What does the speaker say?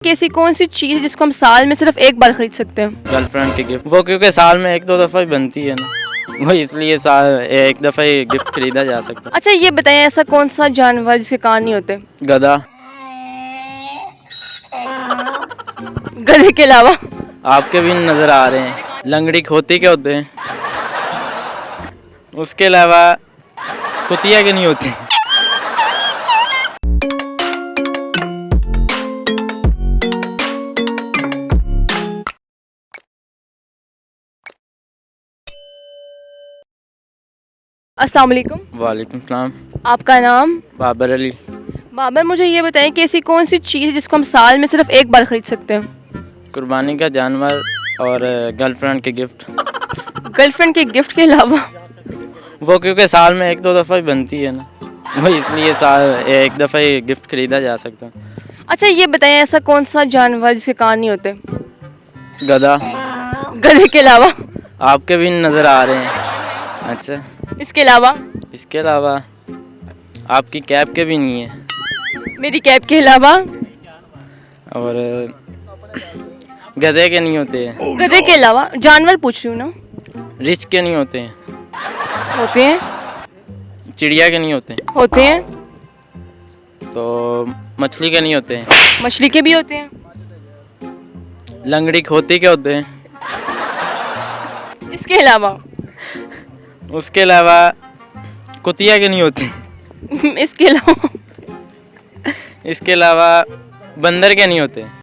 कैसी कौन सी चीज़ है जिसको हम साल में सिर्फ एक बार खरीद सकते हैं? गर्लफ्रेंड की गिफ्ट। वो क्योंकि साल में एक दो दफ़ा ही बनती है ना, वो इसलिए साल एक दफ़ा ही गिफ्ट खरीदा जा सकता अच्छा ये बताएं, ऐसा कौन सा जानवर जिसके कान नहीं होते? है। गधा। गधे के अलावा? आपके भी नज़र आ रहे हैं। लंगड़ी खोती के होते हैं, उसके अलावा कुतिया के नहीं होती। अस्सलाम वालेकुम। वालेकुम सलाम। आपका नाम? बाबर अली। बाबर, मुझे ये बताएं कि ऐसी कौन सी चीज़ है जिसको हम साल में सिर्फ एक बार खरीद सकते हैं? कुर्बानी का जानवर और गर्लफ्रेंड के गिफ्ट। गर्लफ्रेंड के गिफ्ट के अलावा? वो क्योंकि साल में एक दो दफ़ा ही बनती है ना, वो इसलिए साल एक दफ़ा ही गिफ्ट खरीदा जा सकता है। अच्छा ये बताएं, ऐसा कौन सा जानवर जिसके कान नहीं होते? गधा। गधे के अलावा? आपके भी नज़र आ रहे हैं। अच्छा, इसके अलावा? इसके अलावा आपकी कैप के भी नहीं है, मेरी कैप के अलावा? और गधे के नहीं होते हैं, गधे के अलावा? जानवर पूछ रही हूँ ना। रिच के नहीं होते हैं, होते हैं? चिड़िया के नहीं होते हैं, होते हैं? तो मछली के नहीं होते हैं, मछली के भी होते हैं? लंगड़ी खोती के होते हैं, इसके अलावा? उसके अलावा कुतिया के नहीं होते हैं, इसके अलावा? इसके अलावा बंदर के नहीं होते हैं।